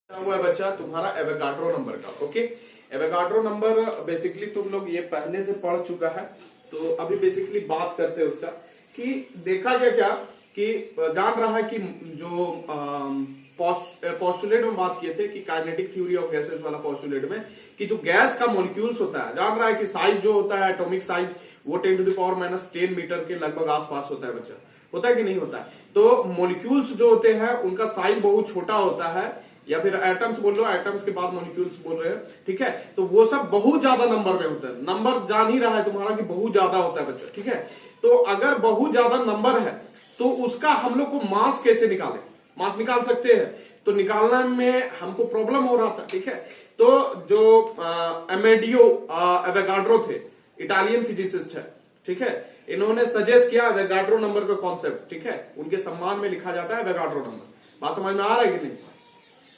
हुआ है बच्चा तुम्हारा एवोगाड्रो नंबर का। ओके, एवोगाड्रो नंबर बेसिकली तुम लोग ये पहले से पढ़ चुका है, तो अभी बेसिकली बात करते हैं उसका कि देखा गया क्या कि जान रहा है कि जो पोस्टुलेट में बात किए थे कि काइनेटिक थ्योरी ऑफ गैसेस वाला पोस्टुलेट में कि जो गैस का मॉलिक्यूल्स होता है, जान रहा है कि साइज जो होता है एटॉमिक साइज वो 10⁻⁻10 मीटर के लगभग आसपास होता है बच्चा, होता है कि नहीं होता है। तो मॉलिक्यूल्स जो होते हैं उनका साइज बहुत छोटा होता है, या फिर एटम्स बोल लो, एटम्स के बाद मॉलिक्यूल्स बोल रहे हैं, ठीक है। तो वो सब बहुत ज्यादा नंबर में होता है, नंबर जान ही रहा है तुम्हारा कि बहुत ज्यादा होता है बच्चा, ठीक है। तो अगर बहुत ज्यादा नंबर है तो उसका हम लोग को मास कैसे निकालें, मास निकाल सकते हैं, तो निकालने में हमको प्रॉब्लम हो रहा था, ठीक है। तो जो अमेडियो एवोगाड्रो थे, इटालियन फिजिसिस्ट है, ठीक है, इन्होंने सजेस्ट किया एवोगाड्रो नंबर का कॉन्सेप्ट, ठीक है। उनके सम्मान में लिखा जाता है एवोगाड्रो नंबर। बात समझ में आ रहा है कि नहीं,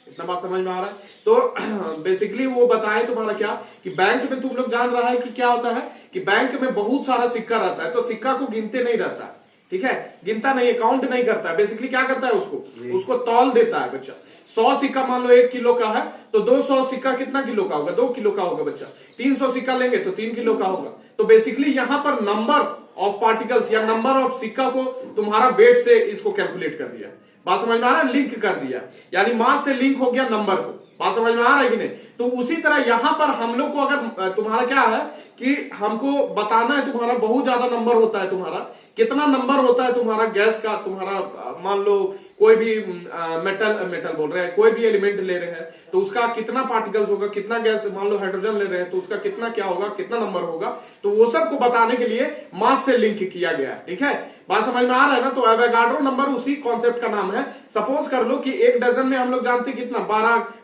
इतना बात समझ में आ रहा है। तो बेसिकली वो बताए तुम्हारा क्या कि बैंक में तुम लोग जान रहा है कि क्या होता है कि बैंक में बहुत सारा सिक्का रहता है, तो सिक्का को गिनते नहीं रहता है, ठीक है, गिनता नहीं है, काउंट नहीं करता है। बेसिकली क्या करता है, उसको तौल देता है बच्चा। 100 सिक्का मान लो 1 किलो का है, तो 200 सिक्का कितना किलो का होगा, 2 किलो का होगा बच्चा। 300 सिक्का लेंगे तो 3 किलो का होगा। तो बेसिकली यहां पर नंबर ऑफ पार्टिकल्स या नंबर ऑफ सिक्का को तुम्हारा वेट से इसको कैलकुलेट कर दिया। बात समझ में आ रहा है, लिंक कर दिया, यानी मास से लिंक हो गया नंबर को। बात समझ में आ रहा है कि नहीं। तो उसी तरह यहां पर हम लोग को अगर तुम्हारा क्या है कि हमको बताना है तुम्हारा बहुत ज्यादा नंबर होता है, तुम्हारा कितना नंबर होता है तुम्हारा गैस का, तुम्हारा मान लो कोई भी मेटल बोल रहे हैं, कोई भी एलिमेंट ले रहे हैं, तो उसका कितना पार्टिकल्स होगा, कितना गैस, मान लो हाइड्रोजन ले रहे हैं तो उसका कितना क्या होगा, कितना नंबर होगा, तो वो सब को बताने के लिए मास से लिंक किया गया है, ठीक है। बात समझ में आ रहा है ना। तो एवोगाड्रो नंबर उसी कॉन्सेप्ट का नाम है। सपोज कर लो कि एक डजन में हम लोग जानते हैं कितना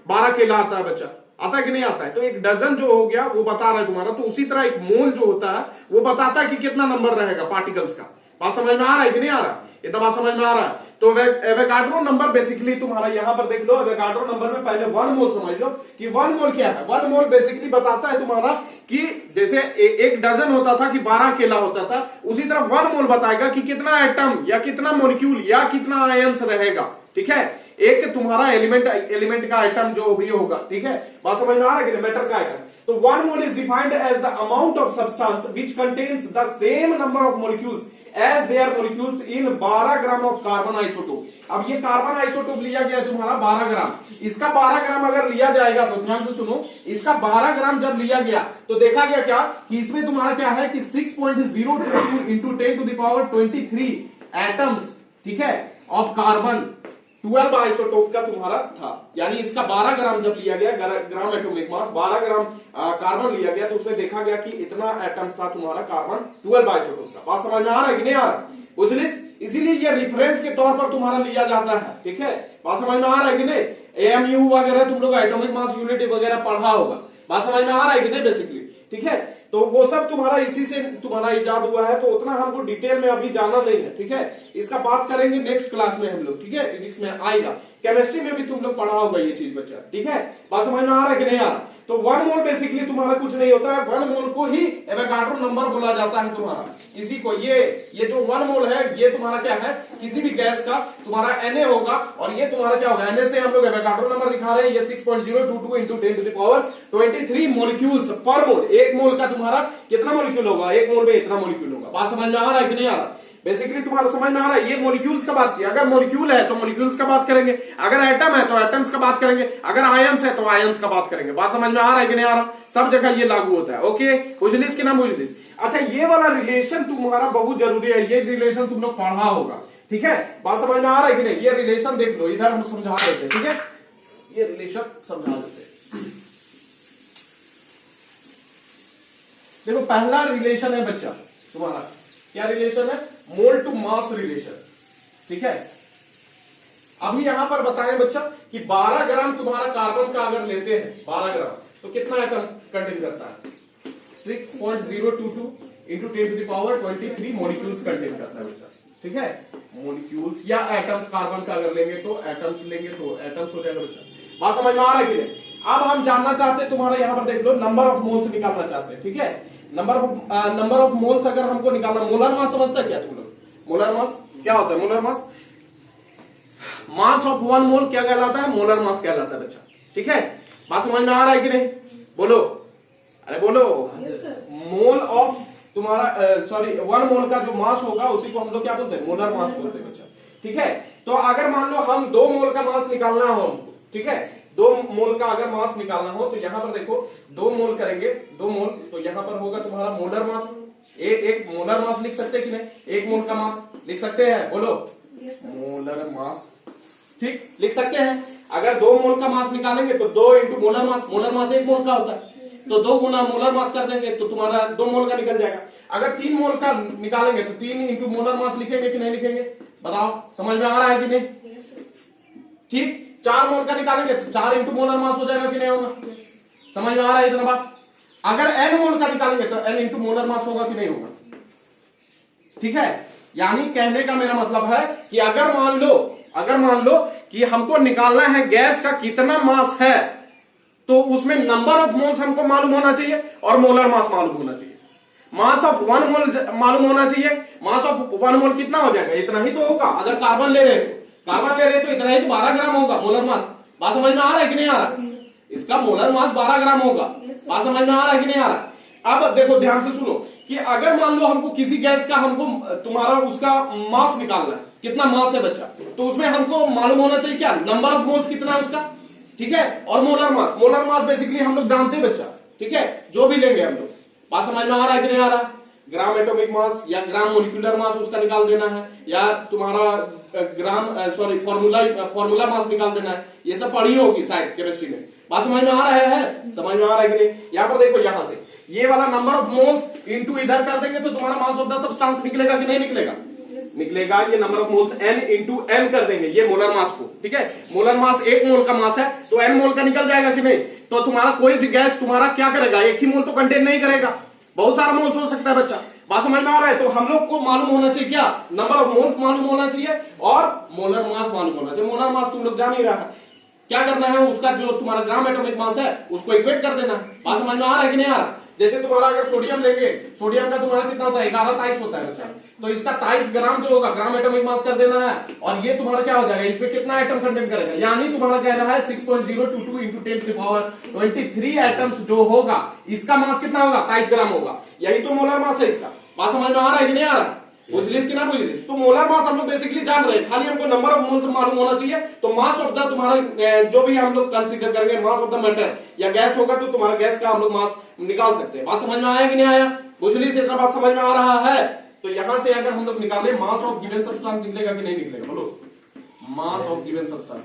12 केला आता है बच्चा, आता है कि नहीं आता है। तो एक डजन जो हो गया वो बता रहा है तुम्हारा, तो उसी तरह एक मोल जो होता है वो बताता है कि कितना नंबर रहेगा पार्टिकल्स का। बात समझ में आ रहा है कि नहीं आ रहा, इतना बात समझ में आ रहा है। तो एवोगाड्रो नंबर बेसिकली तुम्हारा यहां पर देख लो, एवोगाड्रो नंबर में पहले 1 मोल समझ लो कि 1 मोल क्या है। 1 मोल बेसिकली बताता है तुम्हारा कि जैसे एक डजन होता था कि 12 केला होता था, उसी तरह 1 मोल बताएगा कि कितना एटम या कितना मॉलिक्यूल या कितना आयंस रहेगा, ठीक है। एक तुम्हारा एलिमेंट का आइटम जो भी होगा, ठीक है। बात समझ में आ रहा है कि मैटर का आइटम। तो 1 mole is defined as the amount of substance which contains the same number of molecules as there molecules in 12 gram of carbon isotope. अब ये कार्बन आइसोटोप लिया गया तुम्हारा 12 ग्राम, इसका 12 ग्राम अगर लिया जाएगा तो ध्यान से सुनो, इसका 12 ग्राम जब लिया गया तो देखा गया क्या कि इसमें तुम्हारा क्या है कि 6.022 इंटू 10⁻23 एटम्स, ठीक है, ऑफ कार्बन 12 आइसोटोप का तुम्हारा था। यानी इसका 12 ग्राम जब लिया गया, gram atomic mass 12 gram carbon लिया गया, तो उसमें देखा गया कि इतना एटम्स था तुम्हारा कार्बन 12 आइसोटोप का। बात समझ में आ रहा है कि नहीं आ रहा, बुझलिस। इसीलिए ये रेफरेंस के तौर पर तुम्हारा लिया जाता है, ठीक है। बात समझ में आ रहा है कि नहीं। एएमयू वगैरह तुम लोग एटॉमिक मास यूनिट वगैरह पढ़ा होगा, बात समझ में आ रहा है कि नहीं बेसिकली, ठीक है। तो वो सब तुम्हारा इसी से तुम्हारा इजाद हुआ है, तो उतना हमको डिटेल में अभी जाना नहीं है, ठीक है। इसका बात करेंगे नेक्स्ट क्लास में हम लोग, ठीक है, फिजिक्स में आएगा। केमिस्ट्री में भी तुम लोग पढ़ा होगा ये चीज बच्चा, ठीक है। बात समझ में आ रहा है कि नहीं आ रहा। तो 1 मोल बेसिकली तुम्हारा कुछ नहीं होता है, 1 मोल को ही एवोगाड्रो नंबर बोला जाता है तुम्हारा। इसी को ये जो 1 मोल है ये तुम्हारा क्या है, किसी भी गैस का तुम्हारा Na होगा, और ये तुम्हारा क्या होगा, Na से हम लोग एवोगाड्रो नंबर दिखा रहे हैं, ये 6.022 इंटू 10⁻23 मॉलिक्यूल्स पर मोल। एक मोल का तुम्हारा कितना मॉलिक्यूल होगा, एक मोल में इतना मॉलिक्यूल होगा। बात समझ में आ रहा है कि नहीं आ रहा। बेसिकली तुम्हारा समझ में आ रहा है, ये मॉलिक्यूल्स का बात किया। अगर मॉलिक्यूल है तो मॉलिक्यूल्स का बात करेंगे, अगर एटम है तो एटम्स का बात करेंगे, अगर आयंस है तो आयंस का बात करेंगे। बात समझ में आ रहा है कि नहीं आ रहा, सब जगह ये लागू होता है। ओके, बुझलिस कि ना बुझलिस। अच्छा, ये वाला रिलेशन तुम्हारा बहुत जरूरी है, ये रिलेशन तुम लोग पढ़ा होगा, ठीक है। बात समझ में आ रहा है कि नहीं। ये रिलेशन देख लो, इधर हम समझा देते हैं, ठीक है, ये रिलेशन समझा देते हैं। देखो पहला रिलेशन है बच्चा तुम्हारा, क्या रिलेशन है, मोल टू मास रिलेशन, ठीक है। अभी यहां पर बताएं बच्चा कि 12 ग्राम तुम्हारा कार्बन का अगर लेते हैं 12 ग्राम, तो कितना एटम कंटेन करता है, 6.022 इंटू 10⁻23 मॉलिक्यूल्स कंटेन करता है बच्चा, ठीक है। मॉलिक्यूल्स या एटम्स, कार्बन का अगर लेंगे तो एटम्स लेंगे तो एटम्स हो जाएगा बच्चा। बात समझ में आ रहा है कि नहीं। अब हम जानना चाहते हैं तुम्हारा, यहां पर देख लो, नंबर ऑफ मोल्स निकालना चाहते हैं, ठीक है। नंबर ऑफ मोल्स अगर हमको निकालना, मोलर मास समझता क्या तुम लोग, मोलर मास क्या होता है, मोलर मास, मास ऑफ 1 मोल क्या कहलाता है, मोलर मास कहलाता है बच्चा। ठीक है, बात समझ में आ रहा है कि नहीं? बोलो, अरे बोलो। मोल ऑफ तुम्हारा सॉरी 1 मोल का जो मास होगा उसी को हम लोग क्या बोलते हैं? मोलर मास बोलते हैं बच्चा। ठीक है, तो अगर मान लो हम 2 मोल का मास निकालना हो हमको, ठीक है, 2 मोल का अगर मास निकालना हो तो यहां पर देखो 2 मोल करेंगे, 2 मोल, तो यहां पर होगा तुम्हारा मोलर मास। एक मोलर मास लिख सकते हैं कि नहीं? 1 मोल का मास लिख सकते हैं, बोलो। मोलर मास, ठीक, लिख सकते हैं। अगर 2 मोल का मास निकालेंगे तो 2 into molar mass, molar mass 1 मोल का होता है, तो 2 गुना मोलर मास कर देंगे तो तुम्हारा 2 मोल का निकल जाएगा। अगर 3 मोल का निकालेंगे तो 3 इंटू मोलर मास लिखेंगे कि नहीं लिखेंगे? बताओ, समझ में आ रहा है कि नहीं? ठीक, 4 मोल का निकालेंगे तो 4 इंटू मोलर मास हो जाएगा कि नहीं होगा? समझ में आ रहा है इतना बात? अगर n मोल का निकालेंगे तो n इंटू मोलर मास होगा कि नहीं होगा? ठीक है, यानी कहने का मेरा मतलब है कि अगर मान लो कि हमको निकालना है गैस का कितना मास है, तो उसमें नंबर ऑफ मोल्स हमको मालूम होना चाहिए और मोलर मास मालूम होना चाहिए। मास ऑफ 1 मोल मालूम होना चाहिए। मास ऑफ 1 मोल कितना हो जाएगा? इतना ही तो होगा। अगर कार्बन ले रहे तो इतना ही तो 12 ग्राम होगा मोलर मास। बात समझ में आ रहा है कि नहीं आ रहा? इसका मोलर मास 12 ग्राम होगा। बात समझ में आ रहा है कि नहीं आ रहा? अब देखो ध्यान से सुनो कि अगर मान लो हमको किसी गैस का हमको तुम्हारा उसका मास निकालना है, कितना मास है बच्चा, तो उसमें हमको मालूम होना चाहिए क्या? नंबर ऑफ मोल्स कितना है उसका, ठीक है, और मोलर मास बेसिकली हम लोग जानते हैं बच्चा, ठीक है, जो भी लेंगे हम लोग। बात समझ में आ रहा है कि नहीं आ रहा? ग्राम एटॉमिक मास या ग्राम मोलिकुलर मास उसका निकाल देना है, या तुम्हारा ग्राम सॉरी फॉर्मूला मास निकाल देना है। ये सब पढ़ी होगी शायद केमिस्ट्री में। बात समझ में आ रहा है? समझ में आ रहा है कि नहीं? यहाँ पर देखो, यहां से ये वाला नंबर ऑफ मोल्स इनटू इधर कर देंगे तो तुम्हारा मास ऑफ द सब्सटेंस निकलेगा कि नहीं निकलेगा? निकलेगा। ये number of moles n into n कर देंगे ये मोलर मास को, ठीक है। मोलर मास 1 मोल का मास है तो n मोल का निकल जाएगा कि नहीं? तो तुम्हारा कोई भी गैस तुम्हारा क्या करेगा? एक ही मोल तो कंटेन नहीं करेगा, बहुत सारा मोल्स हो सकता है बच्चा। बात समझ में आ रहा है? तो हम लोग को मालूम होना चाहिए क्या? नंबर ऑफ मोल्स मालूम होना चाहिए और मोलर मास मालूम होना चाहिए। मोलर मास तुम लोग जान ही रहा है, क्या करना है, उसका जो तुम्हारा ग्राम एटॉमिक मास है उसको इक्वेट कर देना। बात समझ में आ रहा है कि नहीं आ रहा? जैसे तुम्हारा अगर सोडियम लेंगे, सोडियम का तुम्हारा कितना होता है? 11 टाइस होता है बच्चा, तो इसका 23 ग्राम जो होगा ग्राम एटॉमिक मास कर देना है, और ये तुम्हारा क्या हो जाएगा? इसमें कितना एटम कंटेन करेगा? यानी तुम्हारा कह रहा है 6.022 इंटू 10⁻23 एटम्स जो होगा, इसका मास कितना होगा? 23 ग्राम होगा। यही तो मोलर मास है इसका। बात समझ में आ रहा है कि नहीं आ रहा? बुझलिस कि ना बुझलिस? तो मोलर मास हम लोग बेसिकली जान रहे हैं, खाली हमको नंबर ऑफ मोल्स मालूम होना चाहिए। तो मास ऑफ द तुम्हारा जो भी हम लोग कंसीडर करेंगे, मास ऑफ द मैटर या गैस होगा तो तुम्हारा गैस का हम लोग मास निकाल सकते हैं। बात समझ में आया कि नहीं आया? बुझलिस? इतना बात समझ में आ रहा है? तो यहां से अगर हम लोग निकाले मास ऑफ गिवन सब्सटेंस निकलेगा कि नहीं निकलेगा? बोलो, मास ऑफ गिवन सब्सटेंस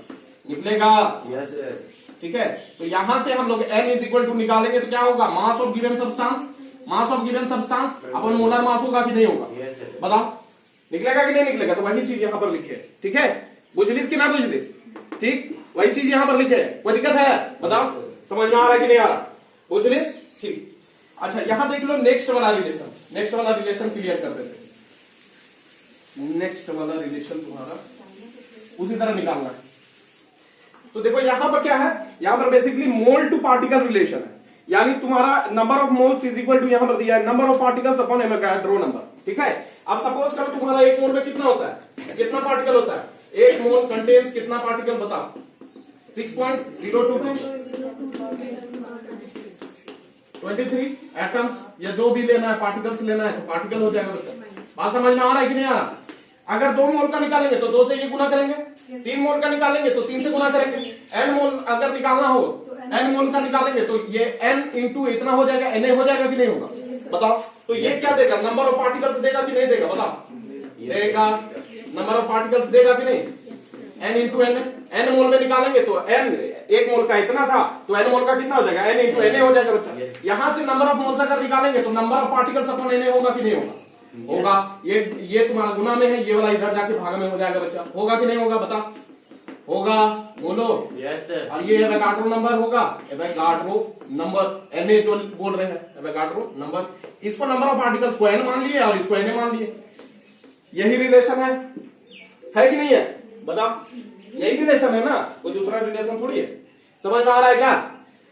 निकलेगा। यस सर, ठीक है। तो यहां से हम लोग n इज इक्वल टू निकालेंगे तो क्या होगा? Mass of given substance, mass of given substance upon molar mass होगा कि नहीं होगा? बताओ, निकलेगा कि नहीं निकलेगा? तो वही चीज यहां पर लिखे, ठीक है। बुझलिस कि ना बुझलिस? ठीक, वही चीज यहां पर लिखे। कोई दिक्कत है? बताओ, समझ में आ रहा है कि नहीं आ रहा? बुझलिस? ठीक। अच्छा, यहां देख लो नेक्स्ट वाला रिलेशन क्लियर कर देते हैं। नेक्स्ट वाला रिलेशन तुम्हारा उसी तरह निकालना है। तो देखो यहां पर क्या है, यहां पर basically mole to particle relation है, यानी तुम्हारा number of moles is equal to यहां पर दिया है number of particles upon Avogadro number, ठीक है। अब सपोज करो तुम्हारा 1 मोल में कितना होता है? कितना पार्टिकल होता है? 1 मोल कंटेन्स कितना पार्टिकल? बताओ। 6.022 23 एटम्स, या जो भी लेना है पार्टिकल्स लेना है तो पार्टिकल हो जाएगा बच्चा। बात समझ में आ रहा है कि नहीं आ रहा? अगर 2 मोल का निकालेंगे तो 2 से ये गुना करेंगे, 3 मोल का निकालेंगे तो 3 से गुना करेंगे, n मोल अगर निकालना हो, n मोल का निकालेंगे तो ये n इंटू इतना हो जाएगा, Na हो जाएगा कि नहीं होगा? बताओ। तो ये क्या देगा? नंबर ऑफ पार्टिकल्स देगा कि नहीं देगा? बताओ, देगा। नंबर ऑफ पार्टिकल्स देगा कि नहीं? n इंटू n मोल में निकालेंगे तो n 1 मोल का इतना था तो n मोल का कितना हो जाएगा? n इंटू Na हो जाएगा बच्चा। यहां से नंबर ऑफ मोल्स अगर निकालेंगे तो number of particles upon Na होगा कि नहीं होगा? होगा। ये तुम्हारा गुना में है, ये वाला इधर जाके भाग में हो जाएगा बच्चा। होगा कि नहीं होगा? बता, होगा? बोलो। Yes sir. और ये एवोगाड्रो नंबर होगा, एवोगाड्रो नंबर, Na जो बोल रहे हैं एवोगाड्रो नंबर, इसको नंबर ऑफ पार्टिकल्स को n मान लिए और इसको Na मान लिए। यही रिलेशन है कि नहीं है? बताओ, यही रिलेशन है ना, कोई दूसरा रिलेशन थोड़ी है। समझ में आ रहा है क्या?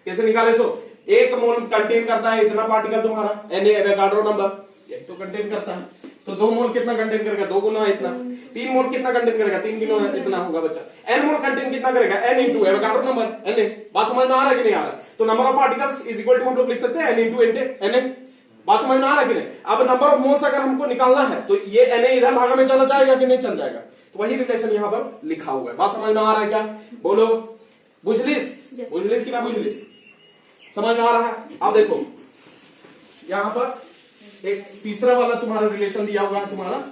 कैसे निकाले? सो 1 मोल कंटेन करता है इतना पार्टिकल तुम्हारा, Na एवोगाड्रो नंबर, यही तो कंटेन करता है। तो 2 मोल कितना कंटेन करेगा, 2 गुना इतना। 3 मोल कितना कंटेन करेगा, 3 गुना इतना होगा बच्चा। n मोल कंटेन कितना करेगा, n into Avogadro number n। बात समझ में आ रहा है कि नहीं आ रहा है? तो number of particles is equal to हम लोग लिख सकते हैं n इंटू n। बात समझ में आ रहा है कि नहीं? अब नंबर ऑफ मोल्स अगर हमको निकालना है तो ये na इधर भागा में चला जाएगा कि नहीं चल जाएगा, तो वही रिलेशन यहां पर लिखा हुआ है। बात समझ में आ रहा है क्या, बोलो बुझलिस? बुझलिस कि ना बुझलिस, समझ में आ रहा है? अब देखो यहां पर एक तीसरा वाला तुम्हारा रिलेशन दिया हुआ है, तुम्हारा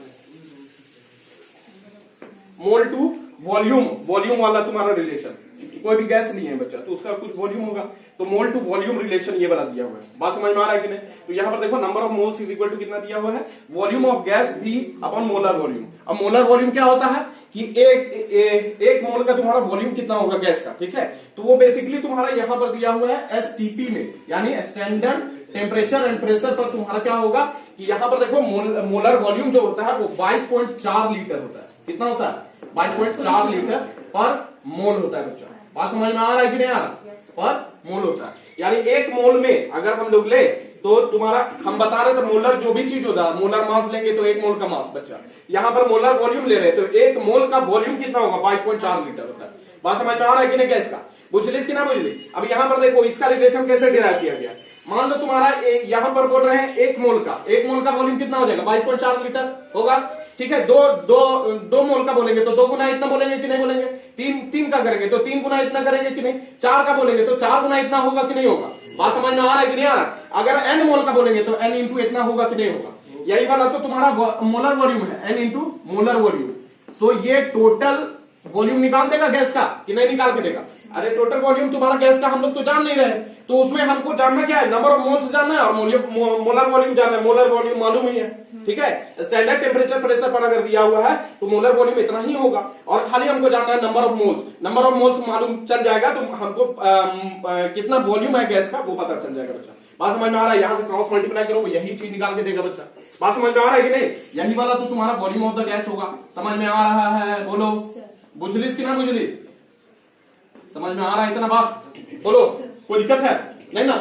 मोल टू वॉल्यूम, वॉल्यूम वाला तुम्हारा रिलेशन। कोई भी गैस नहीं है बच्चा तो उसका कुछ वॉल्यूम होगा, तो मोल टू वॉल्यूम रिलेशन ये वाला दिया हुआ है। बात समझ में आ रहा है कि नहीं? तो यहां पर देखो number of moles is equal to कितना दिया हुआ है, volume of gas V upon molar volume. अब मोलर वॉल्यूम क्या होता है कि एक मोल का तुम्हारा वॉल्यूम कितना होगा गैस का, ठीक है? तो वो बेसिकली तुम्हारा यहां पर दिया हुआ है STP में, यानी स्टैंडर्ड टेम्परेचर एंड प्रेशर पर तुम्हारा क्या होगा कि यहां पर देखो मोलर वॉल्यूम जो होता है वो 22.4 लीटर होता है। कितना होता है, 22.4 लीटर पर मोल होता है बच्चा। बात समझ में आ रहा है कि नहीं आ रहा? पर मोल होता है, यानी एक मोल में अगर हम लोग ले तो तुम्हारा, हम बता रहे थे मोलर जो भी चीज होता है, मोलर मास लेंगे तो 1 मोल का मास बच्चा। यहां पर मोलर वॉल्यूम ले रहे हैं तो 1 मोल का वॉल्यूम कितना होगा, 22.4 लीटर होता है। बात समझ में आ रहा है कि नहीं गैस का? बुझलिस कि ना बुझलिस? अब यहां पर देखो इसका रिलेशन कैसे डिराइव किया गया। मान लो तुम्हारा यहां पर बोल रहे हैं 1 मोल का वॉल्यूम कितना हो जाएगा, 22.4 लीटर होगा, ठीक है? दो मोल का बोलेंगे तो 2 गुना इतना बोलेंगे कि नहीं बोलेंगे? 3 का करेंगे तो 3 गुना इतना करेंगे कि नहीं? 4 का बोलेंगे तो 4 गुना इतना होगा कि नहीं होगा? बात समझ में आ रहा है कि नहीं आ रहा? अगर n मोल का बोलेंगे तो n इंटू इतना होगा कि नहीं होगा? यही वाला तो तुम्हारा मोलर वॉल्यूम है, n इंटू मोलर वॉल्यूम। तो ये टोटल वॉल्यूम निकाल देगा गैस का कि नहीं निकाल के देगा? अरे टोटल वॉल्यूम तुम्हारा गैस का हम लोग तो जान नहीं रहे, तो उसमें हमको जानना क्या है, नंबर ऑफ मोल्स जानना है और मोलर वॉल्यूम जानना है। मोलर वॉल्यूम मालूम ही है, ठीक है? स्टैंडर्ड टेम्परेचर प्रेशर पर अगर दिया हुआ है तो मोलर वॉल्यूम इतना ही होगा, और खाली हमको जानना है number of moles. Number of moles मालूम चल जाएगा तो हमको कितना वॉल्यूम है गैस का वो पता चल जाएगा बच्चा। बात समझ में आ रहा है? यहां से क्रॉस मल्टीप्लाई करो यही चीज निकाल के देगा बच्चा। बात समझ में आ रहा है कि नहीं? यही वाला तो तुम्हारा वॉल्यूम ऑफ द गैस होगा। समझ में आ रहा है? बोलो बुझलिस कि ना बुझलिस? समझ में आ रहा है इतना बात? बोलो कोई दिक्कत है नहीं ना?